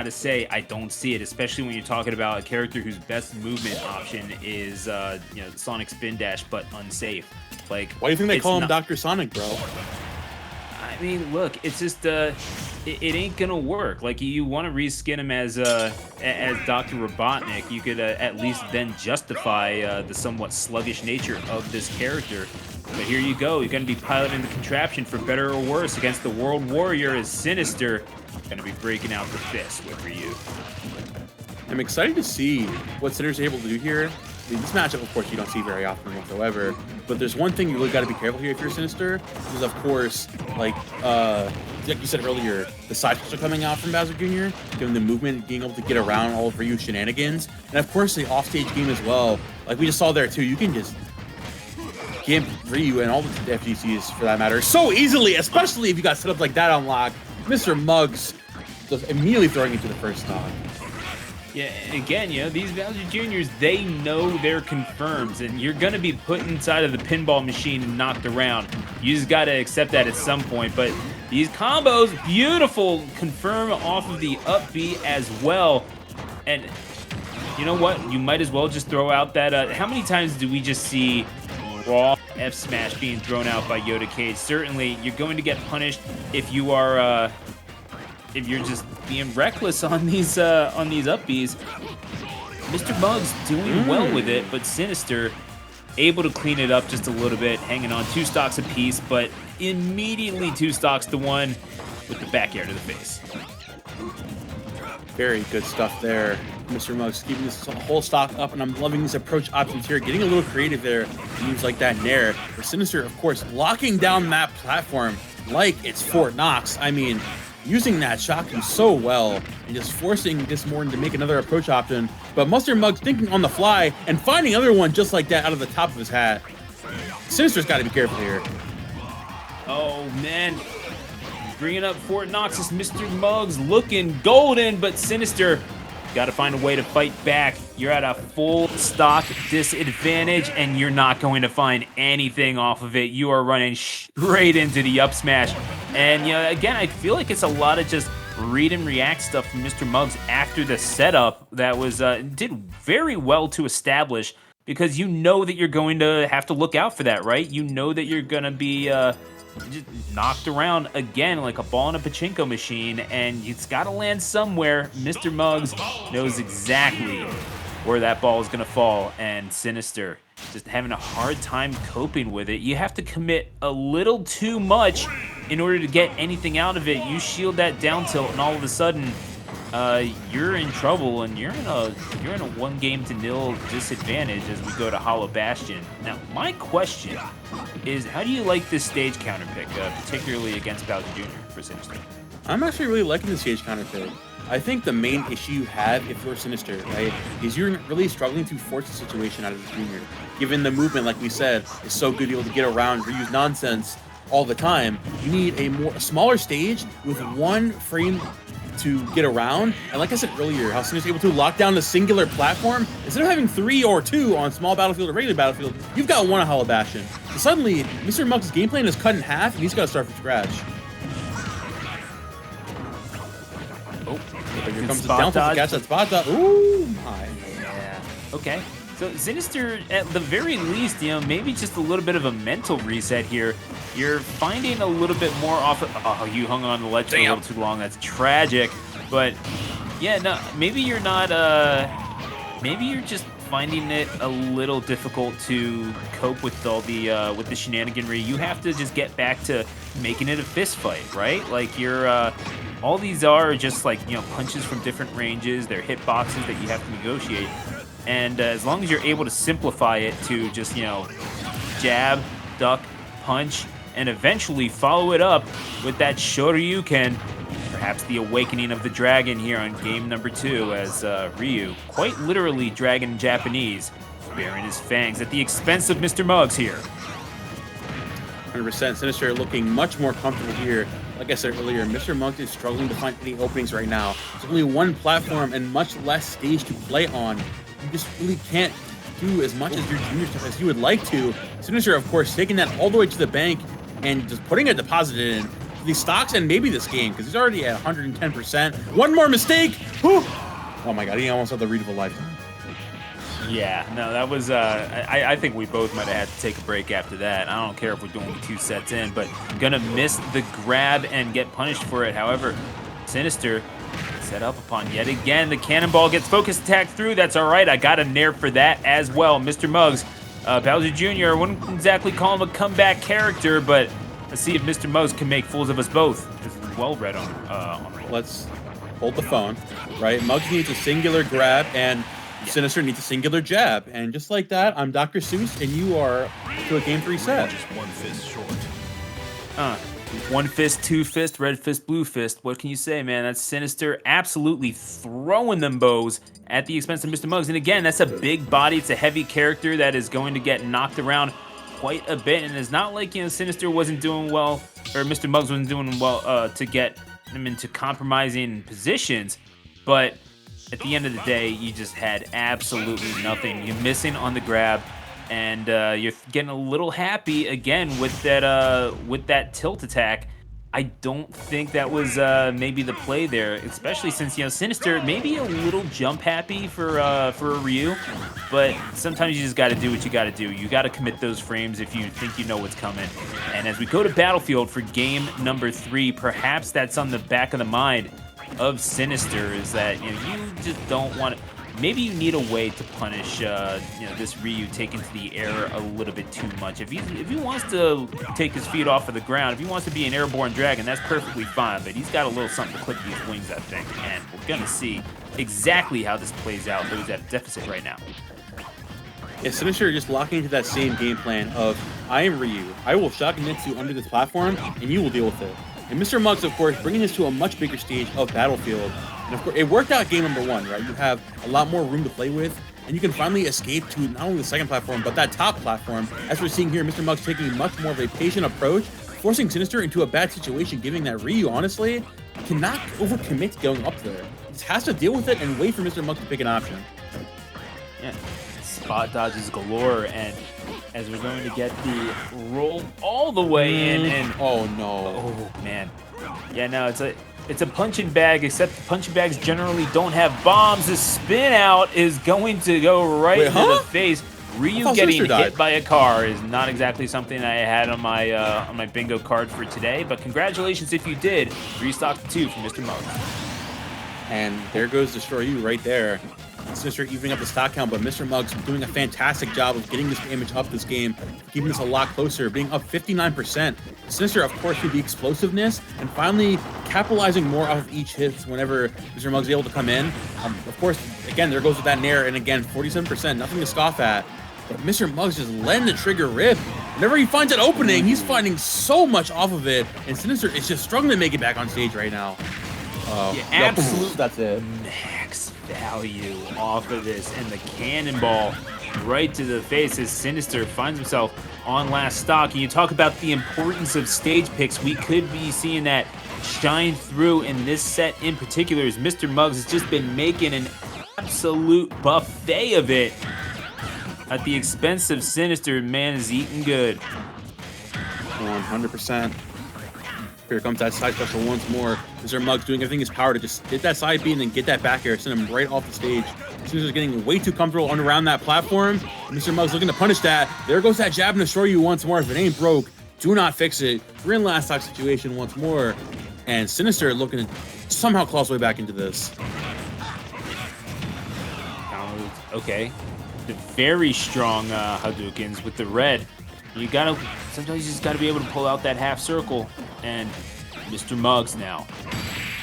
gotta say, I don't see it, especially when you're talking about a character whose best movement option is, you know, Sonic Spin Dash, but unsafe. Like, why do you think they call him Dr. Sonic, bro? I mean, look, it's just it ain't gonna work. Like, you want to reskin him as Dr. Robotnik, you could at least then justify the somewhat sluggish nature of this character. But here you go, you're gonna be piloting the contraption for better or worse against the World Warrior as Synnister. Gonna be breaking out the fist with Ryu. I'm excited to see what Synnister's able to do here. I mean, this matchup, of course, you don't see very often whatsoever. But there's one thing you really got to be careful here if you're Synnister, because of course, like you said earlier, the side kicks are coming out from Bowser Jr., giving the movement, being able to get around all of Ryu's shenanigans, and of course the offstage game as well. Like we just saw there too, you can just gimp Ryu and all the FGCs for that matter so easily, especially if you got set up like that on lock. Mr. Muggs just immediately throwing into the first stock. Yeah, and again, you know, these Bowser Juniors, they know their confirms, and you're going to be put inside of the pinball machine and knocked around. You just got to accept that at some point, but these combos, beautiful confirm off of the up B as well. And you know what? You might as well just throw out that, how many times do we just see raw F smash being thrown out by Yoda Cage? Certainly, you're going to get punished if you are, if you're just being reckless on these up Bs. Mr. Muggs doing well with it, but Synnister able to clean it up just a little bit, hanging on 2 stocks apiece, but immediately 2 stocks to 1 with the back air to the face. Very good stuff there. Mr. Muggs keeping this whole stock up, and I'm loving these approach options here, getting a little creative there, moves like that Nair. For Synnister, of course, locking down that platform like it's Fort Knox. I mean, using that shotgun so well and just forcing this Morton to make another approach option. But Mr. Muggs thinking on the fly and finding another one just like that out of the top of his hat. Synnister's got to be careful here. Oh, man. Bringing up Fort Knox is Mr. Muggs looking golden, but Synnister got to find a way to fight back. You're at a full stock disadvantage, and you're not going to find anything off of it. You are running straight into the up smash. And, you know, again, I feel like it's a lot of just read and react stuff from Mr. Muggs after the setup that was did very well to establish, because you know that you're going to have to look out for that, right? You know that you're going to be just knocked around again like a ball in a pachinko machine, and it's got to land somewhere. Mr. Muggs knows exactly where that ball is going to fall, and Synnister just having a hard time coping with it. You have to commit a little too much in order to get anything out of it. You shield that down tilt, and all of a sudden, you're in trouble, and you're in a 1-0 disadvantage as we go to Hollow Bastion. Now, my question is, how do you like this stage counter pick, particularly against Bowser Jr. for Synnister? I'm actually really liking the stage counter pick. I think the main issue you have if you're Synnister, right, is you're really struggling to force the situation out of the junior. Given the movement, like we said, is so good to be able to get around, reuse nonsense all the time, you need a smaller stage with 1 frame to get around. And like I said earlier, how Synnister's able to lock down the singular platform, instead of having 3 or 2 on small battlefield or regular battlefield, you've got 1 on Hollow Bastion. So suddenly, Mr. Muggs' game plan is cut in half, and he's got to start from scratch. Oh, here comes the down to catch that spot dodge. Ooh, my. Yeah. Okay. So Synnister, at the very least, you know, maybe just a little bit of a mental reset here. You're finding a little bit more off of, oh, you hung on the ledge for a little too long. That's tragic. But yeah, no, maybe you're not, maybe you're just finding it a little difficult to cope with all the shenaniganry. You have to just get back to making it a fist fight, right? Like you're, all these are just like, you know, punches from different ranges. They're hitboxes that you have to negotiate. And as long as you're able to simplify it to just, you know, jab, duck, punch, and eventually follow it up with that Shoryuken, perhaps the awakening of the dragon here on game number 2 as Ryu, quite literally dragon in Japanese, baring his fangs at the expense of Mr. Muggs here. 100%. Synnister looking much more comfortable here. Like I said earlier, Mr. Muggs is struggling to find any openings right now. There's only 1 platform and much less stage to play on. You just really can't do as much as your junior stuff as you would like to. Synnister, of course, taking that all the way to the bank and just putting a deposit in. these stocks and maybe this game, because he's already at 110%. One more mistake. Whew. Oh my god, he almost had the read of a lifetime. Yeah, no, that was, I think we both might have had to take a break after that. I don't care if we're doing 2 sets in, but gonna miss the grab and get punished for it. However, Synnister set up upon yet again. The cannonball gets focus attack through. That's all right. I got a nair for that as well. Mr. Muggs, Bowser Jr., wouldn't exactly call him a comeback character, but let's see if Mr. Muggs can make fools of us both. This is well read on Let's hold the phone, right? Muggs needs a singular grab, and Synnister needs a singular jab. And just like that, I'm Dr. Seuss, and you are to a game 3 set. Just one fist short. One fist, 2 fist, red fist, blue fist. What can you say, man? That's Synnister absolutely throwing them bows at the expense of Mr. Muggs. And again, that's a big body. It's a heavy character that is going to get knocked around quite a bit. And it's not like, Synnister wasn't doing well, or Mr. Muggs wasn't doing well to get him into compromising positions. But at the end of the day, you just had absolutely nothing. You're missing on the grab. And you're getting a little happy again with that tilt attack. I don't think that was maybe the play there, especially since Synnister maybe a little jump happy for a Ryu, but sometimes you just got to do what you got to do. You got to commit those frames if you think you know what's coming. And as we go to Battlefield for game number 3, perhaps that's on the back of the mind of Synnister, is that you just don't want to. Maybe you need a way to punish, this Ryu taking to the air a little bit too much. If he wants to take his feet off of the ground, if he wants to be an airborne dragon, that's perfectly fine. But he's got a little something to clip these wings, I think. And we're gonna see exactly how this plays out. Though he's at a deficit right now. Yeah, Synnister just locking into that same game plan of, I am Ryu. I will shotgun Nitsu under this platform, and you will deal with it. And Mr. Muggs, of course, bringing this to a much bigger stage of Battlefield. And of course, it worked out game number 1, right? You have a lot more room to play with, and you can finally escape to not only the second platform, but that top platform. As we're seeing here, Mr. Muggs taking much more of a patient approach, forcing Synnister into a bad situation, giving that Ryu, honestly, cannot overcommit going up there. Just has to deal with it and wait for Mr. Muggs to pick an option. Yeah, spot dodges galore, and as we're going to get the roll all the way in, and oh no, oh man, yeah, no, it's a punching bag, except punching bags generally don't have bombs. The spin out is going to go right into the face. Ryu getting hit by a car is not exactly something I had on my bingo card for today, but congratulations if you did. Restock 2 from Mr. Muggs. And there goes Destroy You right there. Synnister evening up the stock count, but Mr. Muggs doing a fantastic job of getting this damage up this game, keeping this a lot closer, being up 59%. Synnister, of course, with the explosiveness, and finally capitalizing more off of each hit whenever Mr. Muggs is able to come in. Of course, again, there goes with that nair, and again, 47%, nothing to scoff at. But Mr. Muggs just letting the trigger rip. Whenever he finds an opening, he's finding so much off of it, and Synnister is just struggling to make it back on stage right now. Yeah, absolutely. That's it. Max value off of this, and the cannonball right to the face as Synnister finds himself on last stock. And you talk about the importance of stage picks. We could be seeing that shine through in this set in particular, as Mr. Muggs has just been making an absolute buffet of it at the expense of Synnister. Man is eating good. 100%. Here comes that side special once more. Mr. Muggs doing everything in his power to just get that side beat and then get that back air, send him right off the stage. Synnister's getting way too comfortable on around that platform. Mr. Muggs looking to punish that. There goes that jab and destroy you once more. If it ain't broke, do not fix it. We're in last stock situation once more. And Synnister looking to somehow claw his way back into this. Okay. The very strong Hadoukens with the red. Sometimes you just gotta be able to pull out that half circle. And Mr. Muggs now.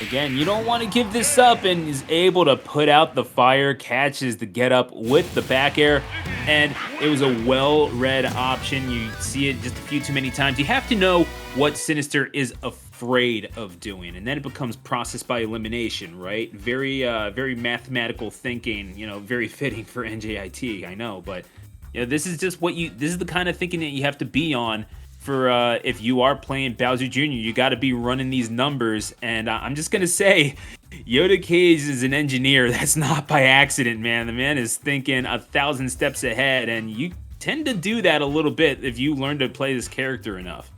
Again, you don't want to give this up, and is able to put out the fire, catches the get up with the back air, and it was a well-read option. You see it just a few too many times. You have to know what Synnister is afraid of doing, and then it becomes process by elimination, right? Very mathematical thinking, very fitting for NJIT, I know, but this is just this is the kind of thinking that you have to be on for if you are playing Bowser Jr. You got to be running these numbers, and I'm just gonna say, Yoda Cage is an engineer. That's not by accident, man. The man is thinking 1,000 steps ahead, and you tend to do that a little bit if you learn to play this character enough.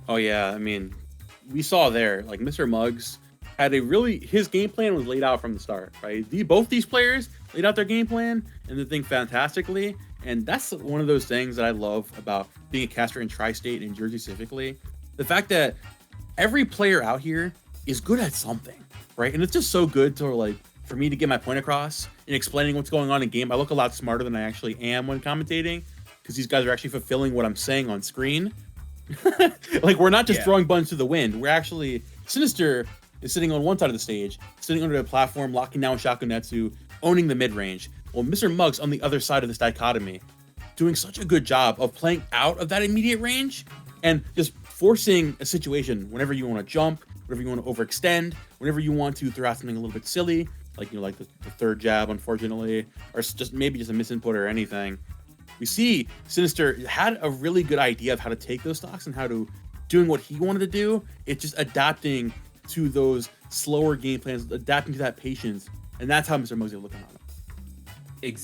Oh yeah, I mean, we saw there, like Mr. Muggs had a really his game plan was laid out from the start, right? Both these players laid out their game plan and the thing fantastically, and that's one of those things that I love about being a caster in Tri-State and Jersey specifically. The fact that every player out here is good at something, right? And it's just so good to like for me to get my point across in explaining what's going on in game. I look a lot smarter than I actually am when commentating because these guys are actually fulfilling what I'm saying on screen. Like we're not just throwing buttons to the wind. We're actually Synnister is sitting on one side of the stage, sitting under the platform, locking down Shakunetsu, owning the mid range. Well, Mr. Muggs on the other side of this dichotomy, doing such a good job of playing out of that immediate range and just forcing a situation whenever you want to jump, whenever you want to overextend, whenever you want to throw out something a little bit silly, like like the third jab, unfortunately, or just maybe just a misinput or anything. We see Synnister had a really good idea of how to take those stocks and how to doing what he wanted to do. It's just adapting to those slower game plans, adapting to that patience, and that's how Mr. Muggs is looking on him. Exactly.